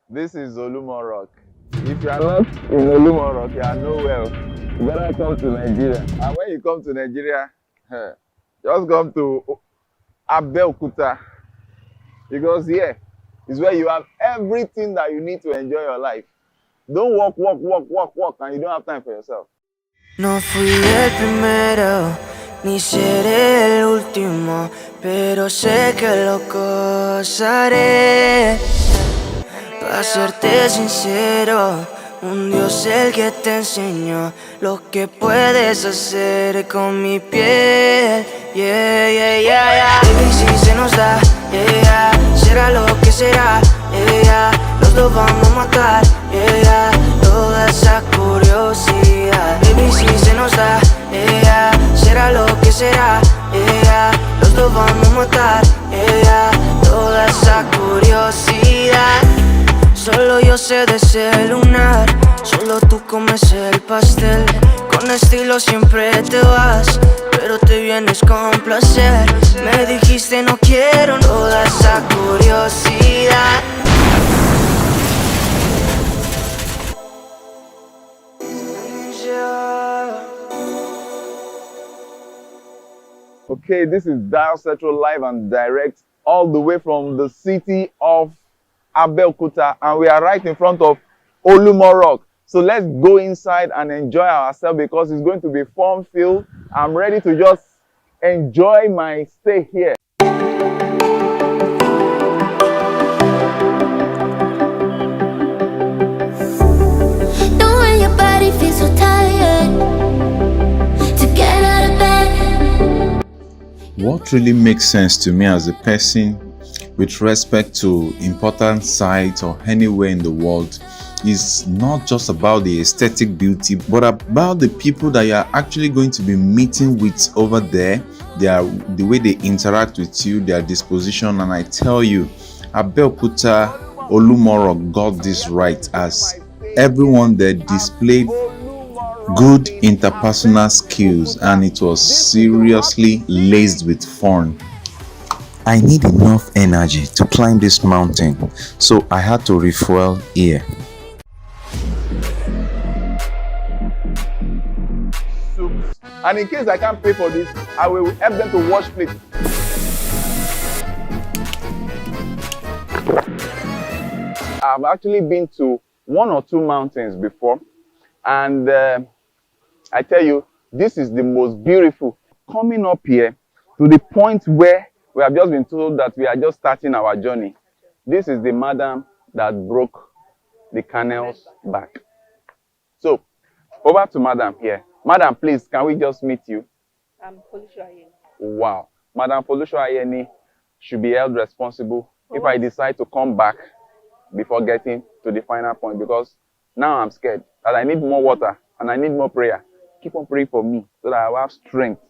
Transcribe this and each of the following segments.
This is Olumo Rock. If you are not in Olumo Rock, you are nowhere. You better come to Nigeria. And when you come to Nigeria, just come to Abeokuta. Because here is where you have everything that you need to enjoy your life. Don't walk, and you don't have time for yourself. No fui el primero, ni seré el último, pero sé que lo gozaré. Para serte sincero, un Dios el que te enseñó lo que puedes hacer con mi piel. Yeah, yeah, yeah, yeah. Baby, si se nos da, yeah, será lo que será, yeah, los dos vamos a matar, yeah, toda esa curiosidad. Baby, si se nos da, yeah, será lo que será, yeah, los dos vamos a matar, yeah, toda esa curiosidad. Solo yo sé de ese lunar, solo tú comes el pastel. Con estilo siempre te vas, pero te vienes con placer. Me dijiste no quiero toda esa curiosidad. Okay, this is Dial Central live and direct all the way from the city of Abeokuta, and we are right in front of Olumo Rock. So let's go inside and enjoy ourselves because it's going to be fun-filled. I'm ready to just enjoy my stay here. What really makes sense to me as a person with respect to important sites or anywhere in the world is not just about the aesthetic beauty, but about the people that you are actually going to be meeting with over there, the way they interact with you, their disposition. And I tell you, Abeokuta Olumoro got this right, as everyone there displayed good interpersonal skills, and it was seriously laced with fun. I need enough energy to climb this mountain, so I had to refuel here. Soups. And in case I can't pay for this, I will help them to wash plates. I've actually been to one or two mountains before, and I tell you, this is the most beautiful. Coming up here to the point where we have just been told that we are just starting our journey. This is the madam that broke the camel's back. So, over to madam here. Madam, please, can we just meet you? I'm Folusho Ayeni. Wow. Madam Folusho Ayeni should be held responsible if I decide to come back before getting to the final point, because now I'm scared that I need more water and I need more prayer. Keep on praying for me so that I will have strength.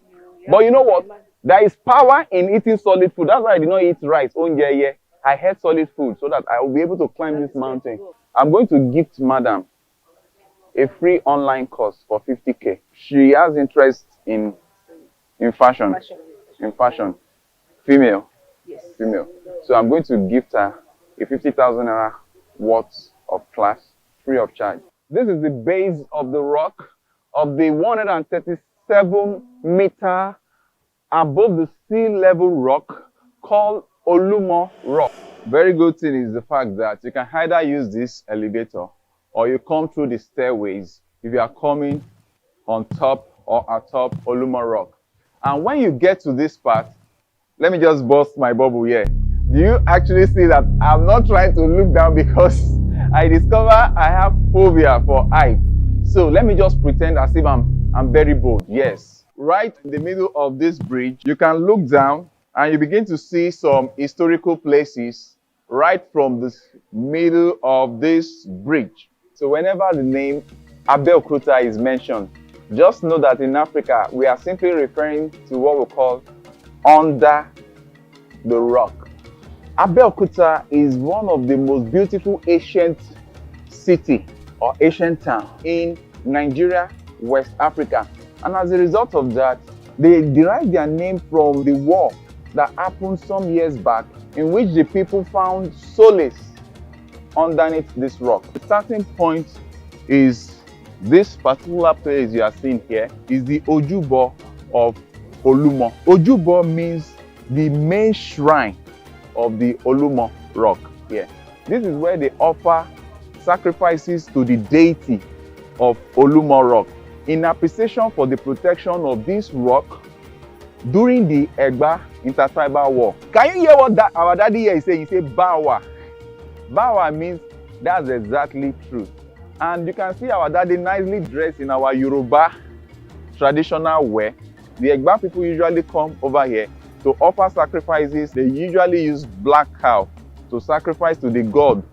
But you know what? There is power in eating solid food. That's why I did not eat rice. Oh, yeah. I had solid food so that I will be able to climb this mountain. I'm going to gift madam a free online course for 50K. She has interest in fashion. In fashion. Female. Yes. Female. So I'm going to gift her a 50,000 naira worth of class free of charge. This is the base of the rock of the 137-meter above the sea level rock called Olumo Rock. Very good thing is the fact that you can either use this elevator or you come through the stairways if you are coming on top or atop Olumo Rock. And when you get to this part, let me just burst my bubble here. Do you actually see that I'm not trying to look down because I discover I have phobia for height? So let me just pretend as if I'm very bold. Yes. Right in the middle of this bridge, you can look down and you begin to see some historical places right from the middle of this bridge. So whenever the name Abeokuta is mentioned, just know that in Africa, we are simply referring to what we call under the rock. Abeokuta is one of the most beautiful ancient city or ancient town in Nigeria, West Africa. And as a result of that, they derive their name from the war that happened some years back, in which the people found solace underneath this rock. The starting point is this particular place you are seeing here is the Ojubo of Olumo. Ojubo means the main shrine of the Olumo rock here. This is where they offer sacrifices to the deity of Olumo rock in appreciation for the protection of this rock during the Egba intertribal war. Can you hear what our daddy here is saying? He said Bawa. Bawa means that's exactly true. And you can see our daddy nicely dressed in our Yoruba traditional wear. The Egba people usually come over here to offer sacrifices. They usually use black cow to sacrifice to the god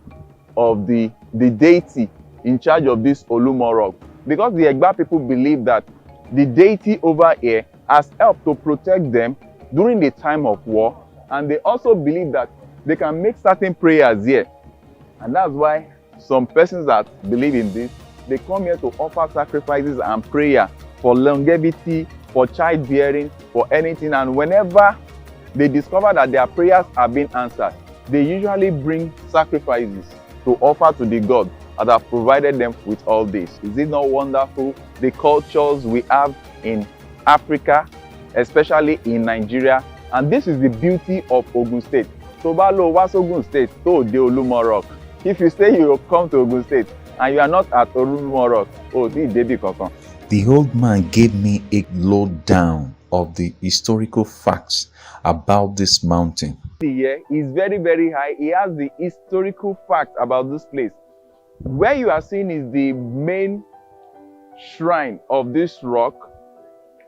of the deity in charge of this Olumo rock. Because the Egba people believe that the deity over here has helped to protect them during the time of war, and they also believe that they can make certain prayers here. And that's why some persons that believe in this, they come here to offer sacrifices and prayer for longevity, for childbearing, for anything. And whenever they discover that their prayers are being answered, they usually bring sacrifices to offer to the god that have provided them with all this. Is it not wonderful? The cultures we have in Africa, especially in Nigeria, and this is the beauty of Ogun State. Tobalo was Ogun State, to the Olumo rock. If you say you come to Ogun State and you are not at Olumo rock, oh, this Debbie Kokon. The old man gave me a lowdown of the historical facts about this mountain. Here is very, very high. He has the historical fact about this place. Where you are seeing is the main shrine of this rock,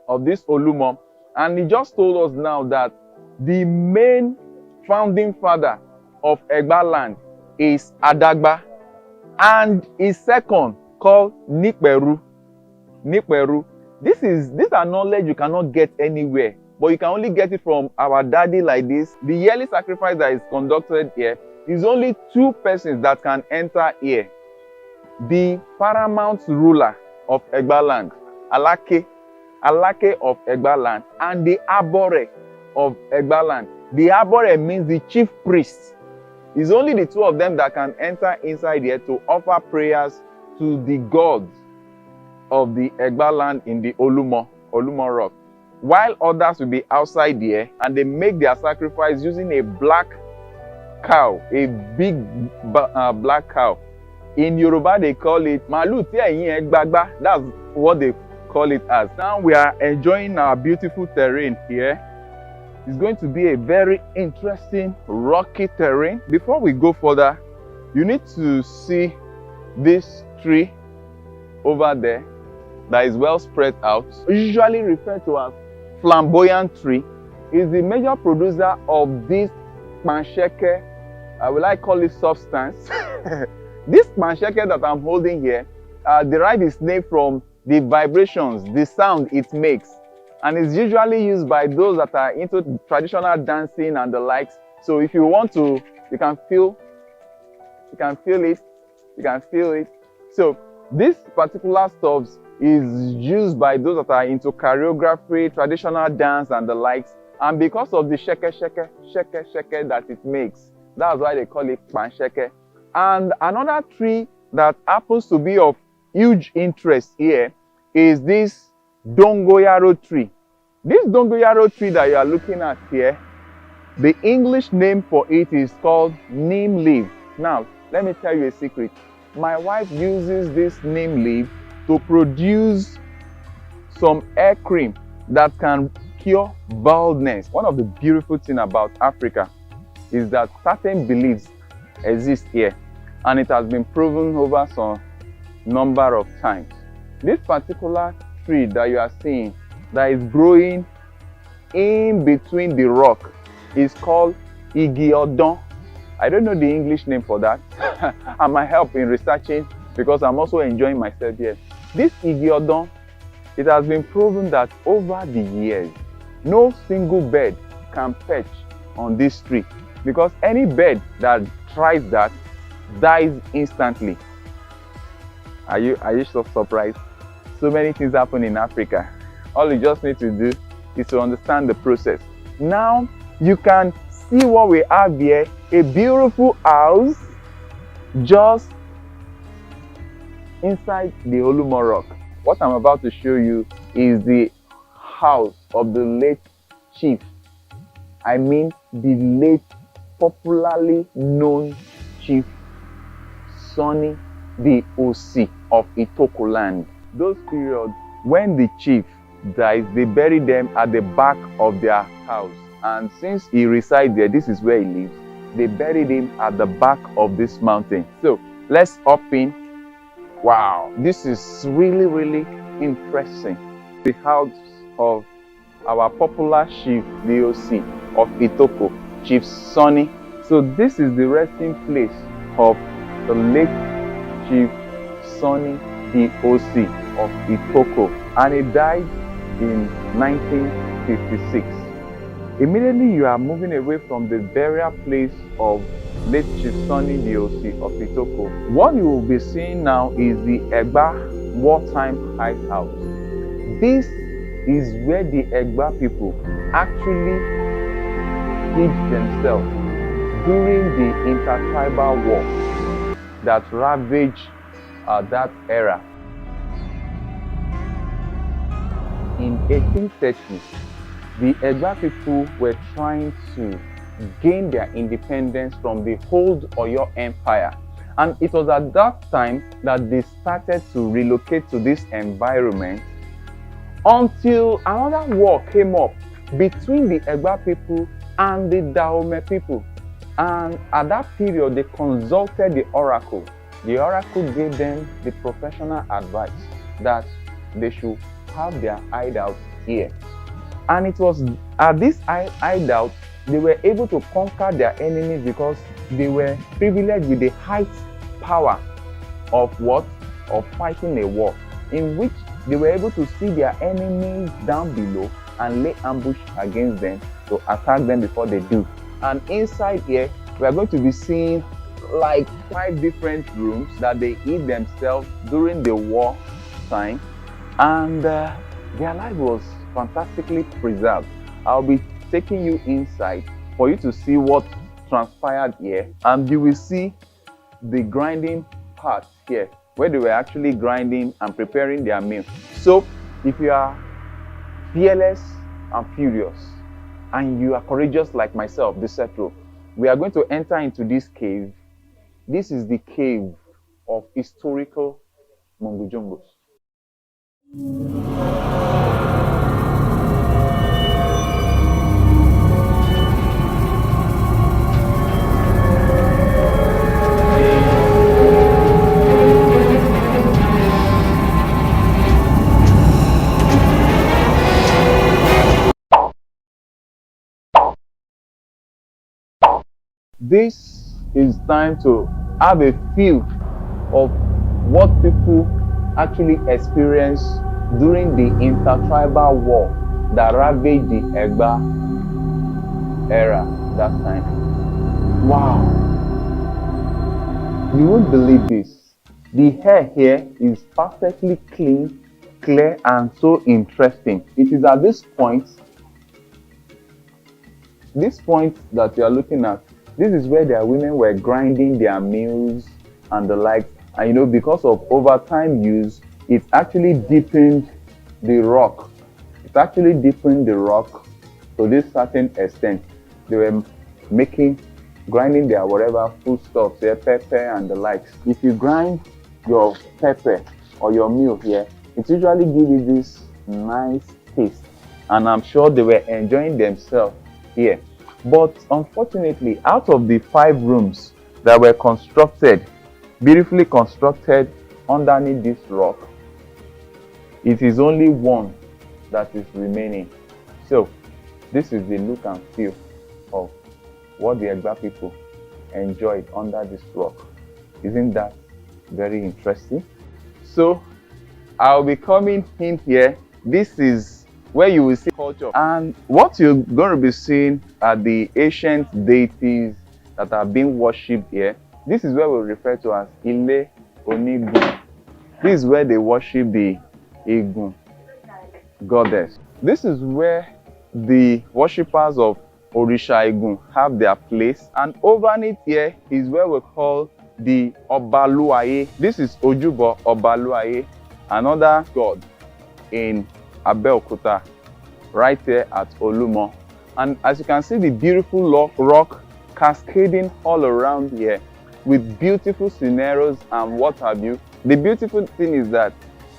of this Olumo. And he just told us now that the main founding father of Egba land is Adagba, and his second called Nikperu. Nikperu. These are knowledge you cannot get anywhere, but you can only get it from our daddy like this. The yearly sacrifice that is conducted here is only 2 persons that can enter here. The paramount ruler of Egba land, Alake of Egba land, and the Abore of Egba land. The Abore means the chief priest. It's only the 2 of them that can enter inside here to offer prayers to the gods of the Egba land in the Olumo rock. While others will be outside here, and they make their sacrifice using a black cow, a big black cow. In Yoruba, they call it Malu ti eyin egbagba. That's what they call it as. Now we are enjoying our beautiful terrain here. It's going to be a very interesting rocky terrain. Before we go further, you need to see this tree over there that is well spread out, usually referred to as flamboyant tree. Is the major producer of this pansheke, will I call it substance? This pansheke that I'm holding here derives its name from the vibrations, the sound it makes. And it's usually used by those that are into traditional dancing and the likes. So if you want to, you can feel it. So this particular stuff is used by those that are into choreography, traditional dance and the likes. And because of the sheke that it makes, that's why they call it pansheke. And another tree that happens to be of huge interest here is this dongoyaro tree. This dongoyaro tree that you are looking at here, the English name for it is called neem leaf. Now, let me tell you a secret. My wife uses this neem leaf to produce some hair cream that can cure baldness. One of the beautiful things about Africa is that certain beliefs exist here, and it has been proven over some number of times. This particular tree that you are seeing that is growing in between the rock is called Igi Odon. I don't know the English name for that. I might help in researching because I'm also enjoying myself here. This Igi Odon, it has been proven that over the years, no single bird can perch on this tree, because any bird that tries that dies instantly. Are you so surprised? So many things happen in Africa. All you just need to do is to understand the process. Now you can see what we have here, a beautiful house just inside the Olumo rock. What I'm about to show you is the house of the late chief. I mean the late popularly known chief Sonny the OC of Itoko land. Those periods when the chief dies, they bury them at the back of their house. And since he resides there, this is where he lives. They buried him at the back of this mountain. So let's up in. Wow, this is really, really interesting. The house of our popular chief, the OC of Itoko, Chief Sonny. So this is the resting place of the late Chief Sonny the OC of Itoko, and he died in 1956. Immediately you are moving away from the burial place of late Chief Sonny the OC of Itoko. What you will be seeing now is the Egba wartime hideout. This is where the Egba people actually hid themselves during the intertribal war that ravaged that era. In 1830, the Egba people were trying to gain their independence from the old Oyo Empire. And it was at that time that they started to relocate to this environment until another war came up between the Egba people and the Dahomey people. And at that period, they consulted the oracle. The oracle gave them the professional advice that they should have their hideout here. And it was at this hideout they were able to conquer their enemies because they were privileged with the height power of what? Of fighting a war, in which they were able to see their enemies down below and lay ambush against them to attack them before they do. And inside here, we are going to be seeing like 5 different rooms that they hid themselves during the war time, and their life was fantastically preserved. I'll be taking you inside for you to see what transpired here, and you will see the grinding part here where they were actually grinding and preparing their meal. So if you are fearless and furious and you are courageous like myself, the Setro, we are going to enter into this cave. This is the cave of historical Mongojongos. This is time to have a feel of what people actually experienced during the intertribal war that ravaged the Egba era that time. Wow! You won't believe this. The hair here is perfectly clean, clear, and so interesting. It is at this point that you are looking at. This is where their women were grinding their meals and the like. And you know, because of overtime use, it actually deepened the rock. It actually deepened the rock to this certain extent. They were grinding their whatever foodstuffs, their pepper and the likes. If you grind your pepper or your meal here, it usually gives you this nice taste. And I'm sure they were enjoying themselves here. But unfortunately, out of the 5 rooms that were constructed, beautifully constructed underneath this rock, it is only one that is remaining. So this is the look and feel of what the Egba people enjoyed under this rock. Isn't that very interesting? So I'll be coming in here. This is where you will see culture, and what you're going to be seeing are the ancient deities that are being worshipped here. This is where we refer to as Ile Onigun. This is where they worship the Egun goddess. This is where the worshippers of Orisha Egun have their place, and overneath here is where we call the Obaluaye. This is Ojubo Obaluaye, another god in Abeokuta, right here at Olumo. And as you can see, the beautiful rock cascading all around here with beautiful scenarios and what have you. The beautiful thing is that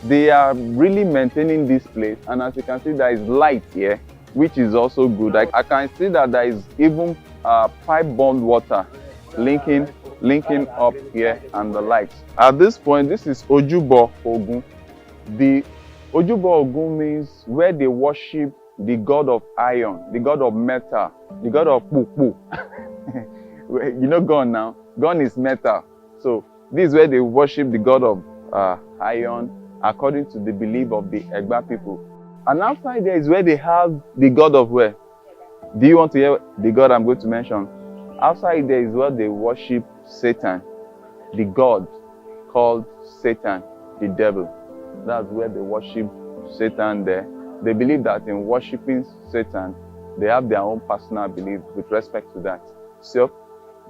they are really maintaining this place, and as you can see, there is light here, which is also good. I can see that there is even pipe-borne water linking up here and the lights. At this point, this is Ojubo Ogun. The Ojubo Ogun means where they worship the god of iron, the god of metal, the god of pupu. You know gun now? Gun is metal. So this is where they worship the god of iron, according to the belief of the Egba people. And outside there is where they have the god of where? Do you want to hear the god I'm going to mention? Outside there is where they worship Satan, the god called Satan, the devil. That's where they worship Satan there. They believe that in worshiping Satan, they have their own personal belief with respect to that. So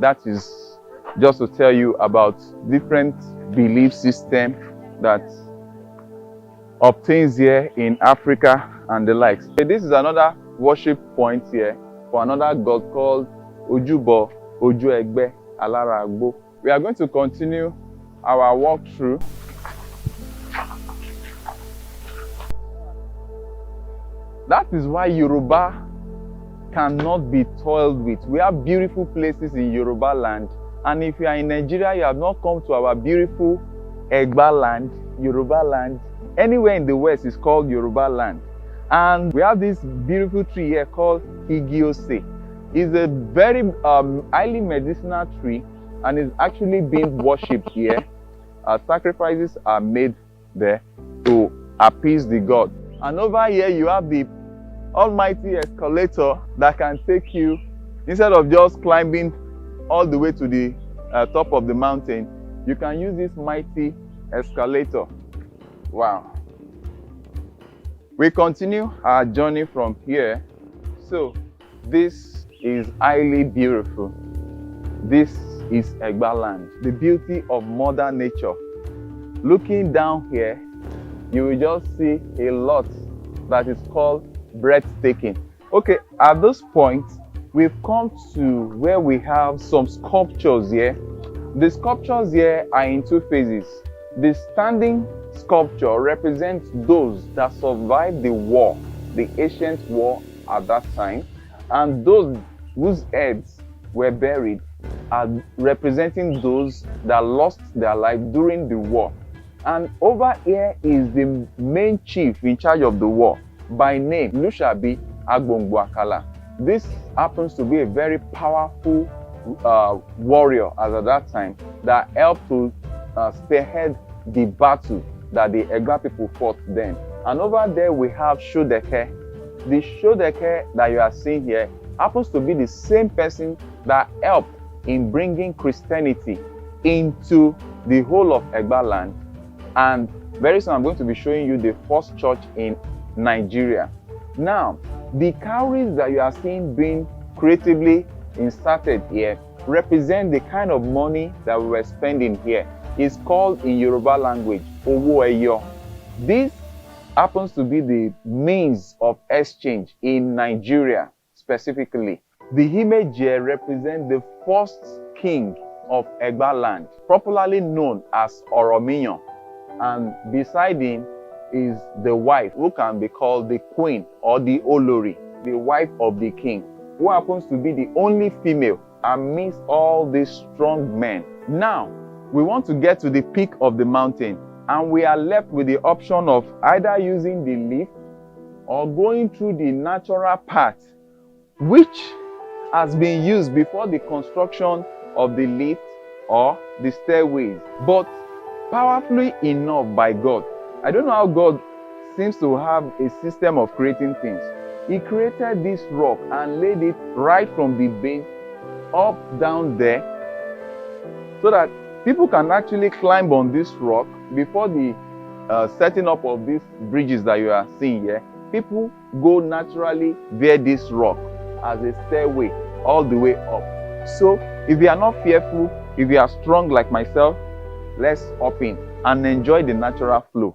that is just to tell you about different belief system that obtains here in Africa and the likes. This is another worship point here for another god called Ojubo Ojuegbe Alaragbo. We are going to continue our walkthrough. That is why Yoruba cannot be toiled with. We have beautiful places in Yoruba land, and if you are in Nigeria, you have not come to our beautiful Egba land, Yoruba land. Anywhere in the west is called Yoruba land. And we have this beautiful tree here called Igiose. It's a very highly medicinal tree, and is actually being worshipped here. Sacrifices are made there to appease the god. And over here you have the almighty escalator that can take you, instead of just climbing all the way to the top of the mountain, you can use this mighty escalator. Wow. We continue our journey from here. So this is highly beautiful. This is Egba land, the beauty of Mother Nature. Looking down here, you will just see a lot that is called breathtaking. Okay, at this point, we've come to where we have some sculptures here. The sculptures here are in two phases. The standing sculpture represents those that survived the war, the ancient war at that time, and those whose heads were buried are representing those that lost their life during the war. And over here is the main chief in charge of the war, by name Lushabi Agbongboakala. This happens to be a very powerful warrior as at that time that helped to spearhead the battle that the Egba people fought then. And over there we have Shodeke. The Shodeke that you are seeing here happens to be the same person that helped in bringing Christianity into the whole of Egba land. And very soon I'm going to be showing you the first church in Nigeria. Now, the cowries that you are seeing being creatively inserted here represent the kind of money that we were spending here. It's called in Yoruba language Owo Eyo. This happens to be the means of exchange in Nigeria specifically. The image here represents the first king of Egba land, popularly known as Oromiyan. And beside him is the wife, who can be called the queen or the Olori, the wife of the king, who happens to be the only female amidst all these strong men. Now, we want to get to the peak of the mountain, and we are left with the option of either using the lift or going through the natural path, which has been used before the construction of the lift or the stairways, but powerfully enough by God. I don't know how God seems to have a system of creating things. He created this rock and laid it right from the base up down there, so that people can actually climb on this rock. Before the setting up of these bridges that you are seeing here, people go naturally via this rock as a stairway all the way up. So if you are not fearful If you are strong like myself, let's hop in and enjoy the natural flow.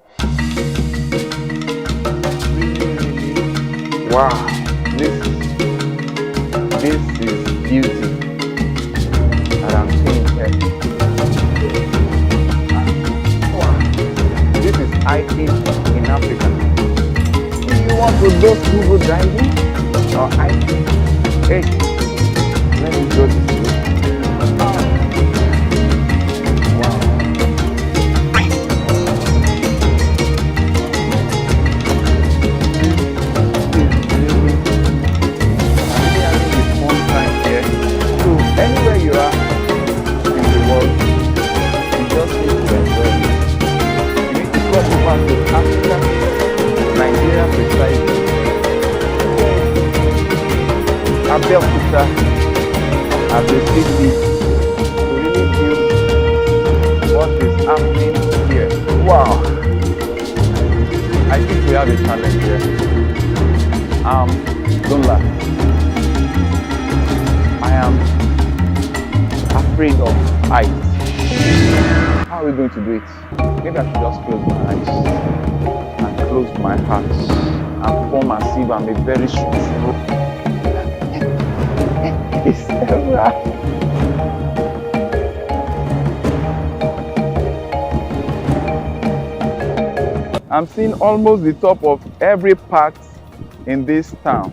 Wow, this is beauty that I'm seeing here. Wow, this is hiking in Africa. If you want to go scuba diving or hiking, hey, let me go this way. Anywhere you are in the world, you just need to enjoy it. You need to come over to Africa, Nigeria precisely, Abeokuta, as a city, to really feel what is happening here. Wow! I think we have a challenge here. Don't laugh. I am afraid of heights. How are we going to do it? Maybe I should just close my eyes and close my heart and form as if I'm a very strong. I'm seeing almost the top of every part in this town.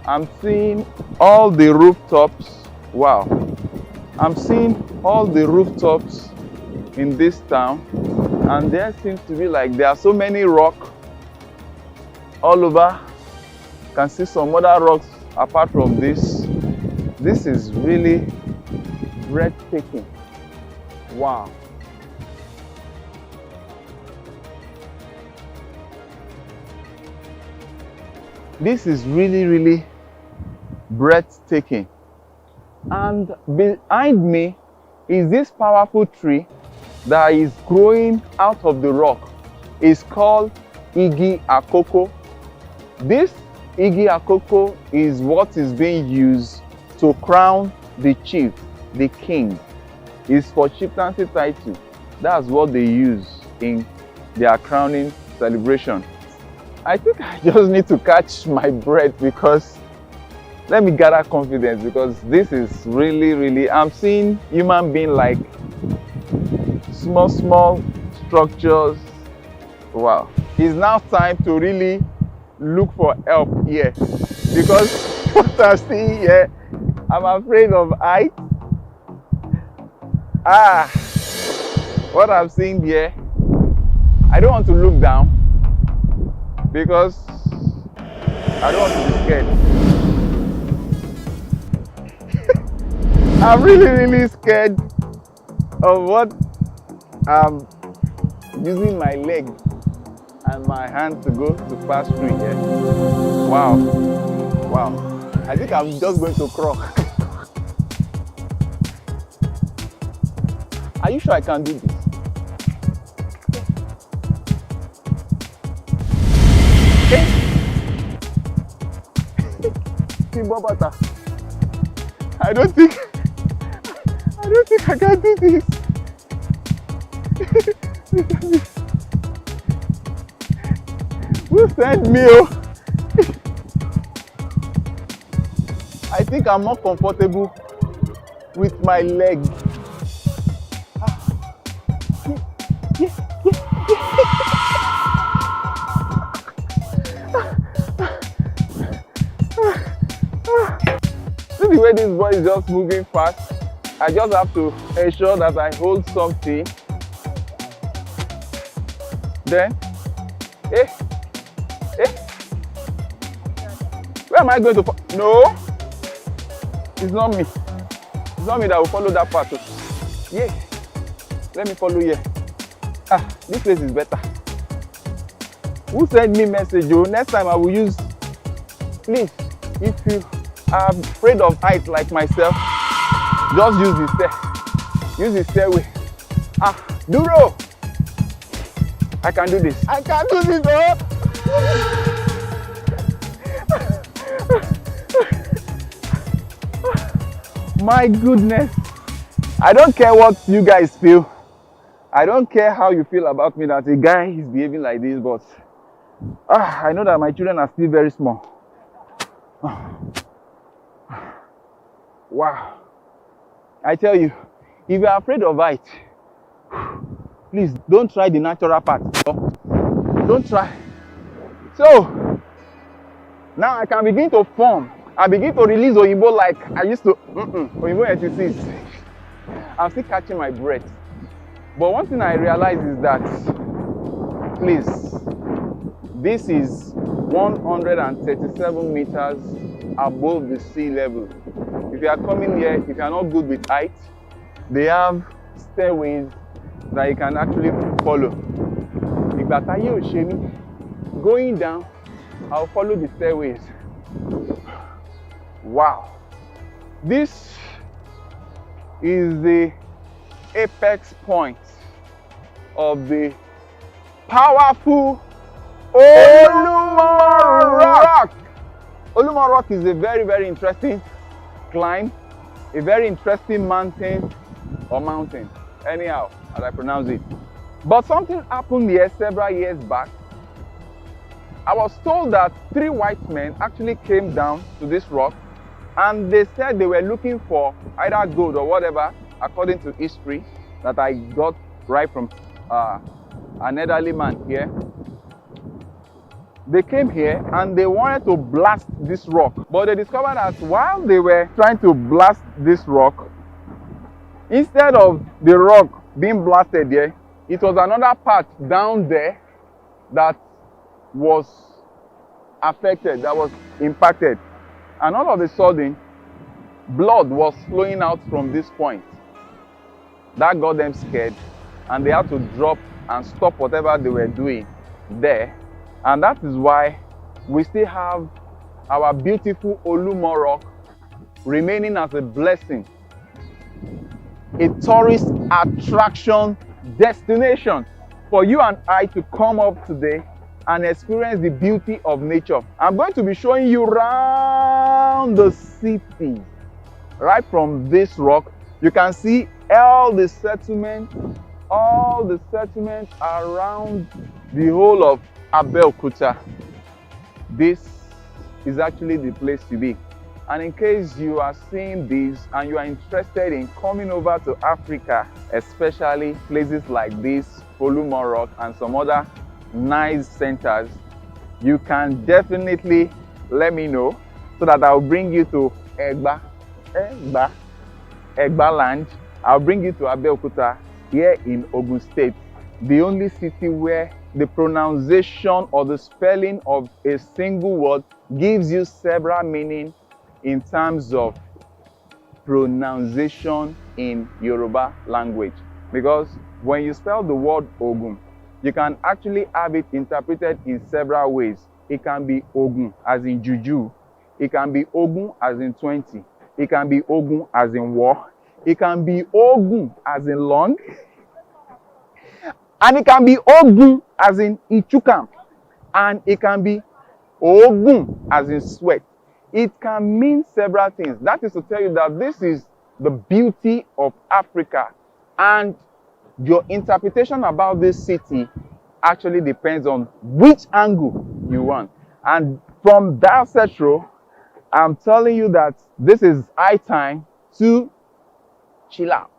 I'm seeing all the rooftops. Wow. I'm seeing all the rooftops in this town, and there seems to be like there are so many rocks all over. You can see some other rocks apart from this. This is really breathtaking. Wow. This is really breathtaking. And behind me is this powerful tree that is growing out of the rock. It's called Igi Akoko. This Igi Akoko is what is being used to crown the chief, the king. It's for chieftaincy title. That's what they use in their crowning celebration. I think I just need to catch my breath because let me gather confidence, because this is really, I'm seeing human being like small structures. Wow. It's now time to really look for help here, because what I'm seeing here, I'm afraid of height. What I'm seeing here, I don't want to look down because I don't want to be scared. I'm really scared of what I'm using my leg and my hand to go to pass through here. Wow. I think I'm just going to crawl. Are you sure I can do this? Hey. I don't think I can do this. Who sent me? I think I'm more comfortable with my leg. See the way this boy is just moving fast. I just have to ensure that I hold something. Then, where am I going to follow? No, it's not me. It's not me that will follow that path. Yeah, let me follow here. This place is better. Who sent me message? Next time I will use. Please, if you are afraid of height like myself, just use the stair. Use the stairway. Duro! I can do this. I can do this, My goodness. I don't care what you guys feel. I don't care how you feel about me that a guy is behaving like this, but I know that my children are still very small. Wow. I tell you, if you are afraid of height, please don't try the natural path. Don't try. So now I can begin to form. I begin to release Oyibo like I used to. Oyibo 86. I'm still catching my breath. But one thing I realize is that, please, this is 137 meters above the sea level. If you are coming here, if you are not good with height, they have stairways that you can actually follow. Going down, I'll follow the stairways. Wow. This is the apex point of the powerful Olumo Rock. Olumo Rock is a very, very interesting climb, a very interesting mountain, anyhow, as I pronounce it. But something happened here several years back. I was told that 3 white men actually came down to this rock, and they said they were looking for either gold or whatever, according to history that I got right from an elderly man here. They came here and they wanted to blast this rock, but they discovered that while they were trying to blast this rock, instead of the rock being blasted here, it was another part down there that was affected, that was impacted. And all of a sudden, blood was flowing out from this point. That got them scared, and they had to drop and stop whatever they were doing there. And that is why we still have our beautiful Olumo Rock remaining as a blessing, a tourist attraction destination for you and I to come up today and experience the beauty of nature. I'm going to be showing you around the city. Right from this rock, you can see all the settlements around the whole of Abeokuta. This is actually the place to be. And in case you are seeing this and you are interested in coming over to Africa, especially places like this, Olumo Rock and some other nice centers, you can definitely let me know so that I'll bring you to Egba land. I'll bring you to Abeokuta here in Ogun State, the only city where the pronunciation or the spelling of a single word gives you several meanings in terms of pronunciation in Yoruba language. Because when you spell the word Ogun, you can actually have it interpreted in several ways. It can be Ogun as in juju. It can be Ogun as in 20. It can be Ogun as in war. It can be Ogun as in long. And it can be Ogun as in Ichukam. And it can be Ogun as in sweat. It can mean several things. That is to tell you that this is the beauty of Africa. And your interpretation about this city actually depends on which angle you want. And from that setro, I'm telling you that this is high time to chill out.